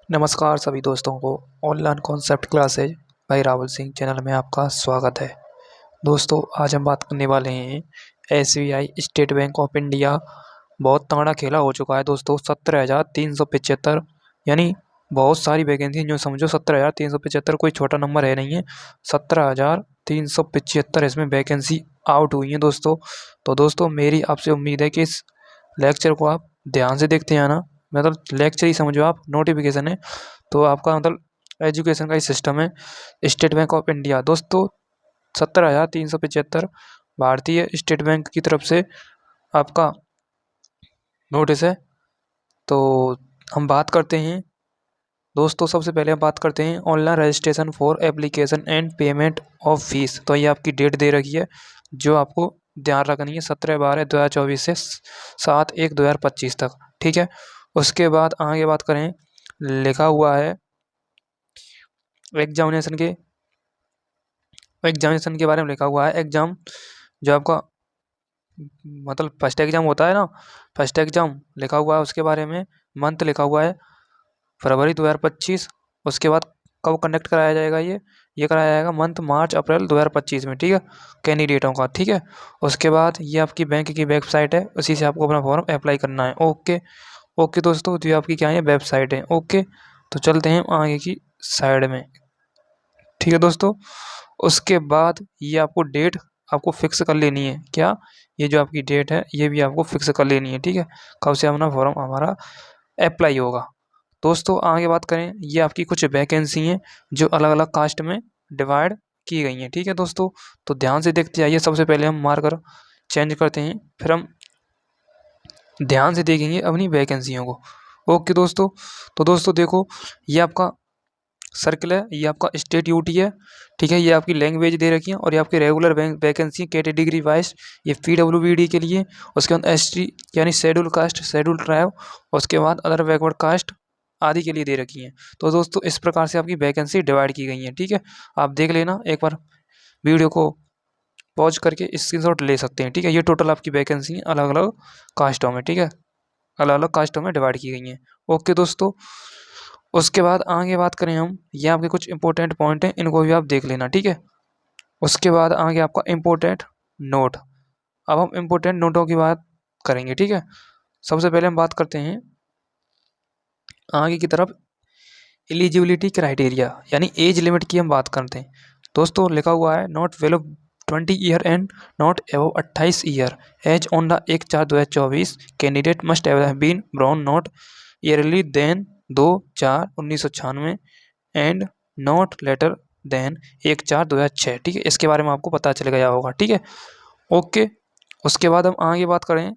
नमस्कार सभी दोस्तों को ऑनलाइन कॉन्सेप्ट क्लासेज भाई राहुल सिंह चैनल में आपका स्वागत है। दोस्तों आज हम बात करने वाले हैं SBI state bank of India बहुत तगड़ा खेला हो चुका है दोस्तों। 17,375 यानी बहुत सारी वैकेंसी जो समझो 17,375 कोई छोटा नंबर है नहीं है। 17,375 इसमें वैकेंसी आउट हुई है दोस्तों। तो दोस्तों मेरी आपसे उम्मीद है कि इस लेक्चर को आप ध्यान से देखते हैं ना, मतलब लेक्चर ही समझो आप, नोटिफिकेशन है तो आपका मतलब एजुकेशन का ही सिस्टम है। स्टेट बैंक ऑफ इंडिया दोस्तों 17,375 भारतीय स्टेट बैंक की तरफ से आपका नोटिस है। तो हम बात करते हैं दोस्तों, सबसे पहले हम बात करते हैं online registration for application and payment of fees. तो ये आपकी डेट दे रखी है जो आपको ध्यान रखनी है, 17/12/2024 से 7/1/2025 तक, ठीक है। उसके बाद आगे बात करें, लिखा हुआ है एग्जामिनेशन के बारे में लिखा हुआ है। एग्ज़ाम जो आपका मतलब फर्स्ट एग्ज़ाम होता है ना, फर्स्ट एग्ज़ाम लिखा हुआ है, उसके बारे में मंथ लिखा हुआ है फरवरी 2025। उसके बाद कब कंडक्ट कराया जाएगा, ये कराया जाएगा मंथ मार्च अप्रैल 2025 में, ठीक है, कैंडिडेटों का, ठीक है। उसके बाद ये आपकी बैंक की वेबसाइट है, उसी से आपको अपना फॉर्म अप्लाई करना है। ओके ओके दोस्तों, तो ये आपकी क्या है, वेबसाइट है। ओके तो चलते हैं आगे की साइड में, ठीक है दोस्तों। उसके बाद ये आपको डेट आपको फिक्स कर लेनी है, क्या, ये जो आपकी डेट है ये भी आपको फिक्स कर लेनी है, ठीक है, कब से अपना फॉर्म हमारा अप्लाई होगा। दोस्तों आगे बात करें, ये आपकी कुछ वैकेंसी हैं जो अलग अलग कास्ट में डिवाइड की गई हैं, ठीक है दोस्तों। तो ध्यान से देखते आइए, सबसे पहले हम मार्कर चेंज करते हैं, फिर हम ध्यान से देखेंगे अपनी वैकेंसियों को। ओके दोस्तों, तो दोस्तों देखो, ये आपका सर्कल है, ये आपका स्टेट यूटी है, ठीक है, ये आपकी लैंग्वेज दे रखी है, और ये आपकी रेगुलर वैकेंसी कैटेगरी वाइज, ये पीडब्ल्यूबीडी के लिए। उसके बाद एसटी यानी शेड्यूल कास्ट, शेड्यूल ट्राइब, उसके बाद अदर बैकवर्ड कास्ट आदि के लिए दे रखी हैं। तो दोस्तों इस प्रकार से आपकी वैकेंसी डिवाइड की गई है, ठीक है। आप देख लेना एक बार, वीडियो को पॉज करके स्क्रीनशॉट ले सकते हैं, ठीक है। ये टोटल आपकी वैकेंसी अलग अलग कास्टों में, ठीक है, अलग अलग कास्टों में डिवाइड की गई हैं। ओके दोस्तों, उसके बाद आगे बात करें हम, ये आपके कुछ इंपॉर्टेंट पॉइंट हैं, इनको भी आप देख लेना, ठीक है। उसके बाद आगे आपका इम्पोर्टेंट नोट। अब हम इम्पोर्टेंट नोटों की बात करेंगे, ठीक है। सबसे पहले हम बात करते हैं आगे की तरफ, एलिजिबिलिटी क्राइटेरिया यानी एज लिमिट की हम बात करते हैं। दोस्तों लिखा हुआ है not below 20 year and not above 28 year age on the 1/4/2024 candidate must have been born not earlier than 2/4/1996 and not later than 1/4/2006, ठीक है। इसके बारे में आपको पता चल गया होगा, ठीक है। ओके, उसके बाद हम आगे बात करें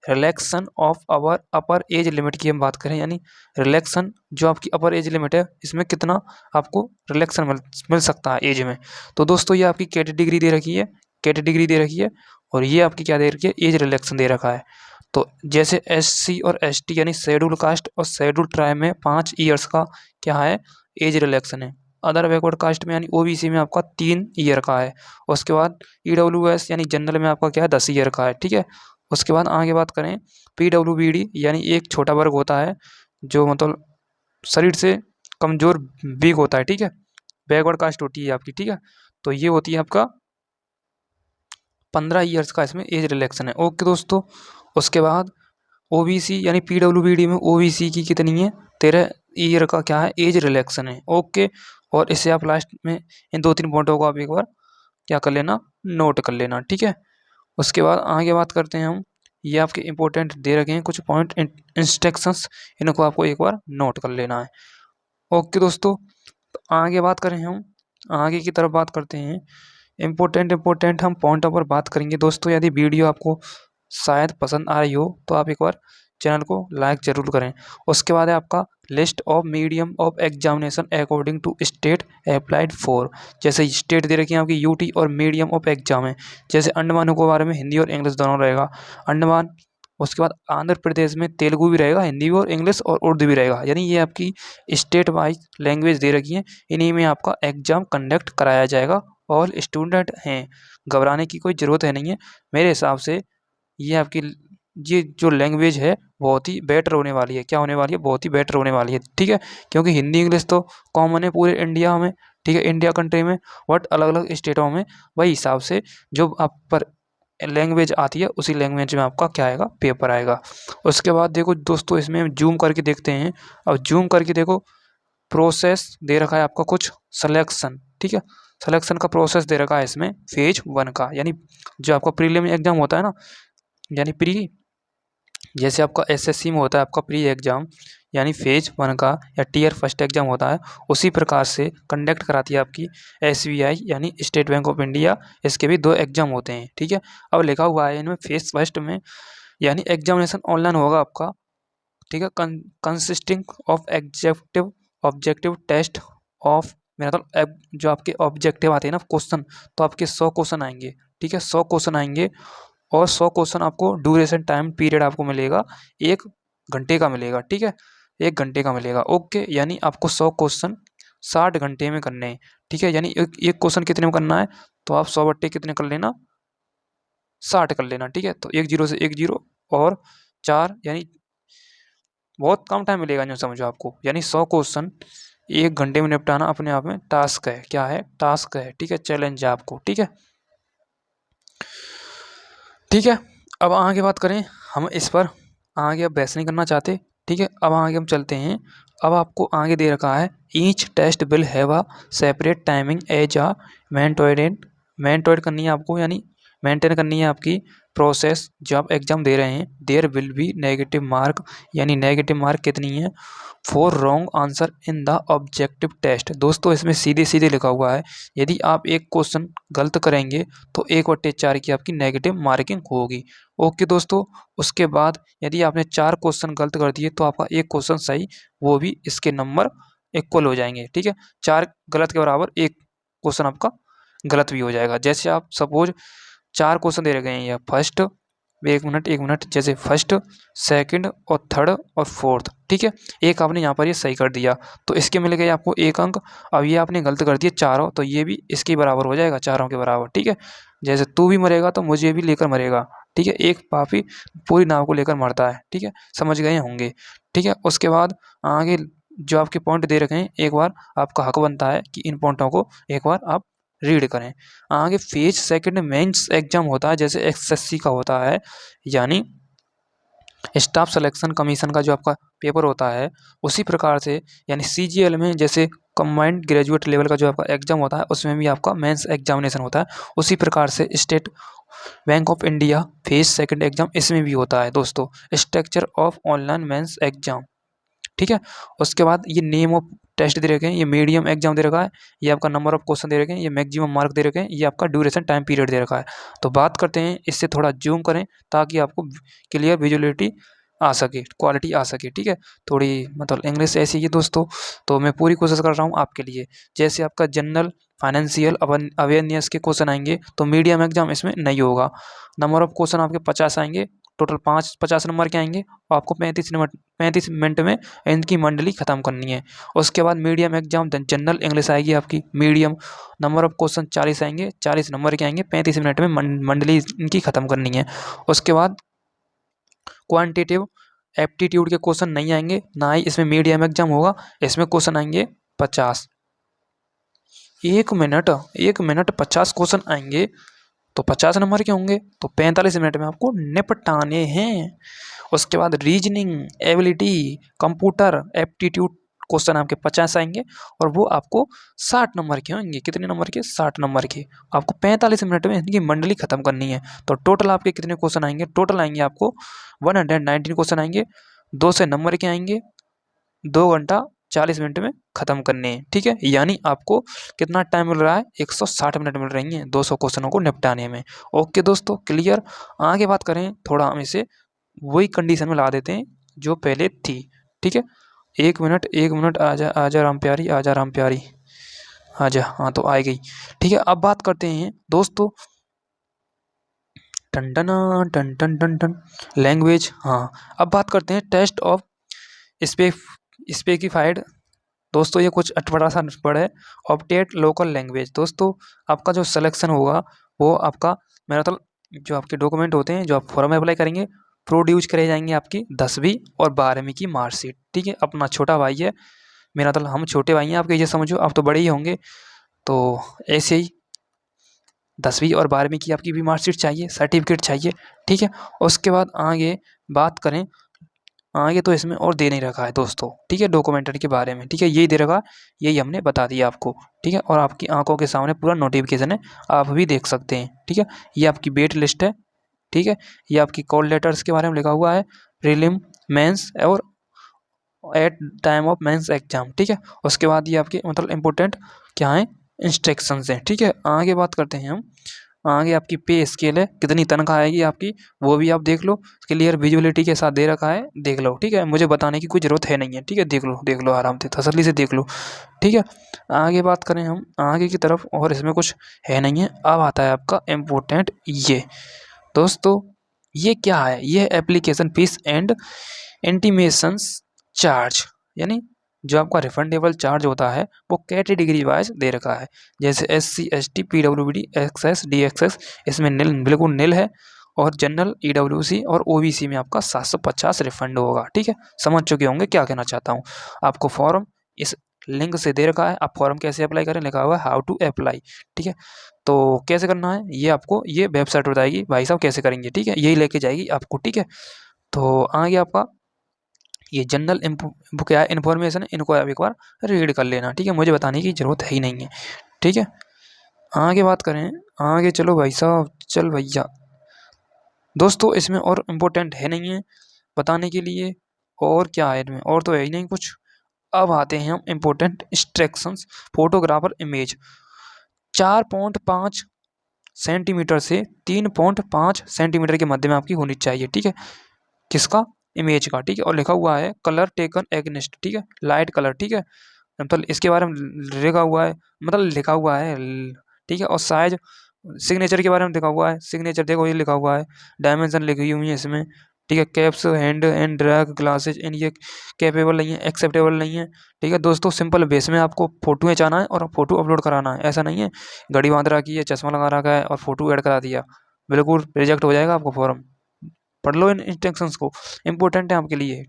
relaxin of our upper as limit की हम बात करें, यानी रिलैक्सन जो आपकी अपर एज लिमिट है, इसमें कितना आपको रिलैक्सन मिल सकता है एज में। तो दोस्तों ये आपकी कैटेगरी दे रखी है, कैटेगरी दे रखी है, और ये आपकी क्या दे रखी है, एज रिलैक्सन दे रखा है। तो जैसे एससी और एसटी यानी शेड्यूल कास्ट और शेड्यूल ट्राइब में 5 ईयर्स का क्या है, एज रिलैक्सन है। अदर बैकवर्ड कास्ट में यानी ओबीसी में आपका 3 ईयर का है। उसके बाद ईडब्ल्यूएस यानी जनरल में आपका क्या है, 10 ईयर का है, ठीक है। उसके बाद आगे बात करें, पीडब्ल्यूबीडी यानी एक छोटा वर्ग होता है जो मतलब शरीर से कमज़ोर वीक होता है, ठीक है, बैकवर्ड कास्ट होती है आपकी, ठीक है। तो ये होती है आपका 15 ईयर्स का इसमें एज रिलैक्सन है। ओके दोस्तों, उसके बाद ओबीसी यानी पीडब्ल्यूबीडी में ओबीसी की कितनी है, 13 ईयर का क्या है, एज रिलैक्सन है। ओके, और इससे आप लास्ट में इन 2-3 पॉइंटों को आप एक बार क्या कर लेना, नोट कर लेना, ठीक है। उसके बाद आगे बात करते हैं हम, ये आपके इंपॉर्टेंट दे रखे हैं कुछ पॉइंट इंस्ट्रक्शंस, इनको आपको एक बार नोट कर लेना है। ओके दोस्तों, तो आगे बात करें हम, आगे की तरफ बात करते हैं, इम्पोर्टेंट हम पॉइंटों पर बात करेंगे। दोस्तों यदि वीडियो आपको शायद पसंद आ रही हो तो आप एक बार चैनल को लाइक ज़रूर करें। उसके बाद है आपका list of medium of examination according to state applied for. जैसे स्टेट दे रखी है आपकी यूटी और मीडियम ऑफ एग्जाम है, जैसे अंडमान निकोबार में हिंदी और इंग्लिश दोनों रहेगा, अंडमान। उसके बाद आंध्र प्रदेश में तेलुगु भी रहेगा, हिंदी भी, और इंग्लिश और उर्दू भी रहेगा, यानी ये आपकी स्टेट वाइज लैंग्वेज दे रखी है, इन्हीं में आपका एग्ज़ाम कंडक्ट कराया जाएगा। ऑल स्टूडेंट हैं, घबराने की कोई ज़रूरत है नहीं है। मेरे हिसाब से ये आपकी ये जो लैंग्वेज है बहुत ही बेटर होने वाली है। क्या होने वाली है? बहुत ही बेटर होने वाली है, ठीक है। क्योंकि हिंदी इंग्लिश तो कॉमन है पूरे इंडिया में, ठीक है, इंडिया कंट्री में। बट अलग अलग स्टेटों में वही हिसाब से जो आप पर लैंग्वेज आती है उसी लैंग्वेज में आपका क्या आएगा, पेपर आएगा। उसके बाद देखो दोस्तों, इसमें जूम करके देखते हैं। अब जूम करके देखो, प्रोसेस दे रखा है आपका कुछ सिलेक्शन, ठीक है। सिलेक्शन का प्रोसेस दे रखा है इसमें फेज 1 का, यानी जो आपका प्रीलिम एग्जाम होता है ना, यानी प्री, जैसे आपका एसएससी में होता है आपका प्री एग्जाम, यानी फेज 1 का या टीयर फर्स्ट एग्जाम होता है, उसी प्रकार से कंडक्ट कराती है आपकी एसबीआई यानी स्टेट बैंक ऑफ इंडिया। इसके भी 2 एग्जाम होते हैं, ठीक है। अब लिखा हुआ है इनमें फेज फर्स्ट में, यानी एग्जामिनेशन ऑनलाइन होगा आपका, ठीक है, consisting of executive objective test of, मेरा मतलब जो आपके ऑब्जेक्टिव आते हैं ना क्वेश्चन, तो आपके 100 क्वेश्चन आएंगे, ठीक है, 100 क्वेश्चन आएंगे। और 100 क्वेश्चन आपको ड्यूरेशन टाइम पीरियड आपको मिलेगा 1 घंटे का मिलेगा, ठीक है, 1 घंटे का मिलेगा, ओके। यानी आपको 100 क्वेश्चन 60 घंटे में करने हैं, ठीक है। यानी एक क्वेश्चन कितने में करना है, तो आप 100 बट्टे कितने कर लेना, 60 कर लेना, ठीक है। तो 1 जीरो से 1 जीरो और 4, यानी बहुत कम टाइम मिलेगा जो समझो आपको, यानी 100 क्वेश्चन 1 घंटे में निपटाना अपने आप में टास्क है, क्या है, टास्क है, ठीक है, चैलेंज है आपको, ठीक है, ठीक है। अब आगे बात करें, हम इस पर आगे अब बहस नहीं करना चाहते, ठीक है। अब आगे हम चलते हैं। अब आपको आगे दे रखा है each test will have a separate timing as a मेंटोरेट करनी है आपको, यानी मेंटेन करनी है आपकी प्रोसेस। जो आप एग्जाम दे रहे हैं, there will be negative mark, यानी नेगेटिव मार्क कितनी है, for wrong answer in the objective test. दोस्तों इसमें सीधे सीधे लिखा हुआ है, यदि आप एक क्वेश्चन गलत करेंगे तो 1/4 की आपकी नेगेटिव मार्किंग होगी, ओके दोस्तों। उसके बाद यदि आपने 4 क्वेश्चन गलत कर दिए तो आपका एक क्वेश्चन सही, वो भी इसके नंबर इक्वल हो जाएंगे, ठीक है। 4 गलत के बराबर एक क्वेश्चन आपका गलत भी हो जाएगा। जैसे आप सपोज 4 क्वेश्चन दे रखे हैं, या फर्स्ट, एक मिनट, जैसे फर्स्ट, सेकंड और थर्ड और फोर्थ, ठीक है। एक आपने यहाँ पर ये सही कर दिया तो इसके मिल गए आपको 1 अंक। अब ये आपने गलत कर दिया चारों, तो ये भी इसके बराबर हो जाएगा, चारों के बराबर, ठीक है। जैसे तू भी मरेगा तो मुझे भी लेकर मरेगा, ठीक है। एक पापी पूरी नाव को लेकर मरता है, ठीक है, समझ गए होंगे, ठीक है। उसके बाद आगे जो आपके पॉइंट दे रखे हैं, एक बार आपका हक बनता है कि इन पॉइंटों को एक बार आप रीड करें। आगे फेज सेकंड मेंस एग्जाम होता है, जैसे एसएससी का होता है, यानी स्टाफ सिलेक्शन कमीशन का जो आपका पेपर होता है, उसी प्रकार से, यानी सीजीएल में जैसे कंबाइंड ग्रेजुएट लेवल का जो आपका एग्जाम होता है, उसमें भी आपका मेंस एग्जामिनेशन होता है। उसी प्रकार से state bank of India phase second exam इसमें भी होता है दोस्तों, structure of online mains exam, ठीक है। उसके बाद ये नेम ऑफ टेस्ट दे रखे हैं, ये मीडियम एग्जाम दे रखा है, ये आपका नंबर ऑफ क्वेश्चन दे रखे हैं, ये मैक्सिमम मार्क दे रखे हैं, ये आपका ड्यूरेशन टाइम पीरियड दे रखा है। तो बात करते हैं, इससे थोड़ा जूम करें ताकि आपको क्लियर विजुअलिटी आ सके, क्वालिटी आ सके, ठीक है। थोड़ी मतलब इंग्लिश ऐसी ही है दोस्तों, तो मैं पूरी कोशिश कर रहा हूँ आपके लिए। जैसे आपका जनरल फाइनेंशियल अवेयरनेस के क्वेश्चन आएंगे तो मीडियम एग्जाम इसमें नहीं होगा। नंबर ऑफ क्वेश्चन आपके 50 आएंगे, टोटल 50 नंबर के आएंगे, और आपको 35 मिनट में इनकी मंडली खत्म करनी है। उसके बाद मीडियम एग्जाम जनरल इंग्लिश आएगी आपकी मीडियम, नंबर ऑफ क्वेश्चन 40 आएंगे, 40 नंबर के आएंगे, 35 मिनट में मंडली इनकी खत्म करनी है। उसके बाद क्वांटिटेटिव एप्टीट्यूड के क्वेश्चन नहीं आएंगे, ना ही इसमें मीडियम एग्जाम होगा। इसमें क्वेश्चन आएंगे 50, 1 मिनट 50 क्वेश्चन आएंगे, तो 50 नंबर के होंगे, तो 45 मिनट में आपको निपटाने हैं। उसके बाद reasoning ability computer aptitude question आपके 50 आएंगे, और वो आपको 60 नंबर के होंगे। कितने नंबर के? 60 नंबर के। आपको 45 मिनट में इनकी मंडली खत्म करनी है। तो टोटल आपके कितने क्वेश्चन आएंगे? टोटल आएंगे आपको 119 क्वेश्चन आएंगे, 2 से नंबर के आएंगे, 2 घंटा 40 मिनट में खत्म करने हैं, ठीक है। यानी आपको कितना टाइम मिल रहा है? 160 मिनट मिल रही हैं 200 क्वेश्चनों को निपटाने में। ओके दोस्तों, क्लियर। आगे बात करें, थोड़ा हम इसे वही कंडीशन में ला देते हैं जो पहले थी, ठीक है। 1 मिनट आजा आजा राम प्यारी, आजा राम प्यारी, आजा। हाँ, तो आ गई, ठीक है। अब बात करते हैं दोस्तों, टन टन टन टन टन टन लैंग्वेज। हाँ, अब बात करते हैं टेस्ट ऑफ स्पे स्पेसिफाइड। दोस्तों ये कुछ अटपटा सा वर्ड है, ऑप्टेट लोकल लैंग्वेज। दोस्तों आपका जो सिलेक्शन होगा वो आपका, मेरा मतलब जो आपके डॉक्यूमेंट होते हैं, जो आप फॉर्म अप्लाई करेंगे, प्रोड्यूस करे जाएंगे आपकी 10वीं और 12वीं की मार्कशीट। ठीक है, अपना छोटा भाई है मेरा, मतलब हम छोटे भाई हैं आपके, ये समझो आप तो बड़े ही होंगे। तो ऐसे ही 10वीं और 12वीं की आपकी भी मार्कशीट चाहिए, सर्टिफिकेट चाहिए। ठीक है, उसके बाद आगे बात करें, आगे तो इसमें और दे नहीं रखा है दोस्तों। ठीक है, डॉक्यूमेंट्री के बारे में, ठीक है, यही दे रखा, यही हमने बता दिया आपको। ठीक है, और आपकी आंखों के सामने पूरा नोटिफिकेशन है, आप भी देख सकते हैं। ठीक है, ये आपकी वेट लिस्ट है। ठीक है, ये आपकी कॉल लेटर्स के बारे में लिखा हुआ है, प्रीलिम, मेंस और at time of mains exam. ठीक है, उसके बाद ये आपके मतलब इम्पोर्टेंट क्या है, इंस्ट्रक्शंस हैं। ठीक है, आगे बात करते हैं हम, आगे आपकी पे स्केल है, कितनी तनख्वाह आएगी आपकी, वो भी आप देख लो, क्लियर विजुअलिटी के साथ दे रखा है, देख लो। ठीक है, मुझे बताने की कोई ज़रूरत है नहीं है। ठीक है, देख लो आराम से, तसल्ली से देख लो। ठीक है, आगे बात करें हम आगे की तरफ, और इसमें कुछ है नहीं है। अब आता है आपका इम्पोर्टेंट ये दोस्तों, ये क्या है, ये application fees and intimations charge, यानी जो आपका रिफंडेबल चार्ज होता है वो कैटेगरी वाइज दे रखा है। जैसे SC ST PWD XS DXS इसमें नील, बिल्कुल नील है, और जनरल EWC और OBC में आपका 750 रिफंड होगा। ठीक है, समझ चुके होंगे क्या कहना चाहता हूँ। आपको फॉर्म इस लिंक से दे रखा है, आप फॉर्म कैसे अप्लाई करें, लिखा हुआ है हाउ टू अप्लाई। ठीक है, तो कैसे करना है ये आपको ये वेबसाइट बताएगी भाई साहब कैसे करेंगे। ठीक है, यही लेके जाएगी आपको। ठीक है, तो आगे आपका ये जनरल इन्फो क्या इन्फॉर्मेशन है, इनको आप एक बार रीड कर लेना। ठीक है, मुझे बताने की ज़रूरत है ही नहीं है। ठीक है, आगे बात करें, आगे चलो भाई साहब, चल भैया दोस्तों, इसमें और इम्पोर्टेंट है नहीं है बताने के लिए, और क्या है इनमें, और तो है ही नहीं कुछ। अब आते हैं हम important instructions, photographer image 4.5 centimetre से 3.5 सेंटीमीटर के मध्य में आपकी होनी चाहिए। ठीक है, किसका, इमेज का। ठीक है, और लिखा हुआ है कलर टेकन एग्निस्ट। ठीक है, लाइट कलर। ठीक है, मतलब इसके बारे में लिखा हुआ है, मतलब लिखा हुआ है। ठीक है, और साइज, सिग्नेचर के बारे में लिखा हुआ है, सिग्नेचर देखो ये लिखा हुआ है, डायमेंशन लिखी हुई है इसमें। ठीक है, caps hand and drag glasses in ये कैपेबल नहीं है, एक्सेप्टेबल नहीं है। ठीक है दोस्तों, सिंपल बेस में आपको फोटो खिंचाना है और फोटो अपलोड कराना है, ऐसा नहीं है घड़ी बांध रखी है, चश्मा लगा रखा है और फोटो ऐड करा दिया, बिल्कुल रिजेक्ट हो जाएगा आपको फॉर्म। पढ़ लो इन इंस्ट्रक्शंस को, इंपॉर्टेंट है आपके लिए।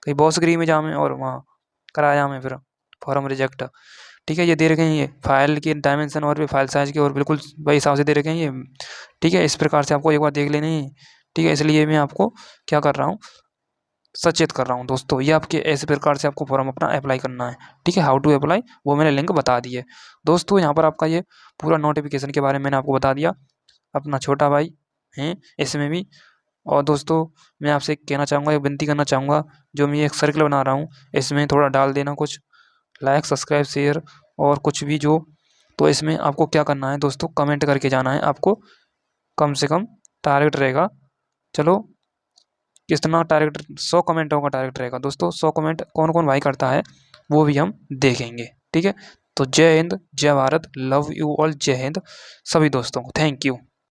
कहीं बॉसगिरी में जामे और वहाँ कराया में फिर फॉर्म रिजेक्ट। ठीक है, ये दे रखे हैं ये फाइल की डायमेंशन और भी फाइल साइज के, और बिल्कुल वही हिसाब से दे रखे हैं ये। ठीक है, इस प्रकार से आपको एक बार देख लेने हैं। ठीक है, इसलिए मैं आपको क्या कर रहा हूँ, सचेत कर रहा हूँ दोस्तों, ये आपके ऐसे प्रकार से आपको फॉर्म अपना अप्लाई करना है। ठीक है, हाउ टू अप्लाई वो मैंने लिंक बता दी है दोस्तों। यहाँ पर आपका ये पूरा नोटिफिकेशन के बारे में मैंने आपको बता दिया, अपना छोटा भाई हैं इसमें भी। और दोस्तों मैं आपसे कहना चाहूँगा, एक विनती करना चाहूँगा, जो मैं एक सर्कल बना रहा हूँ इसमें थोड़ा डाल देना कुछ लाइक सब्सक्राइब शेयर और कुछ भी जो। तो इसमें आपको क्या करना है दोस्तों, कमेंट करके जाना है आपको, कम से कम टारगेट रहेगा, चलो कितना टारगेट, 100 कमेंटों का टारगेट रहेगा दोस्तों। 100 कमेंट कौन कौन भाई करता है वो भी हम देखेंगे। ठीक है, तो जय हिंद, जय भारत, लव यू ऑल, जय हिंद सभी दोस्तों को, थैंक यू।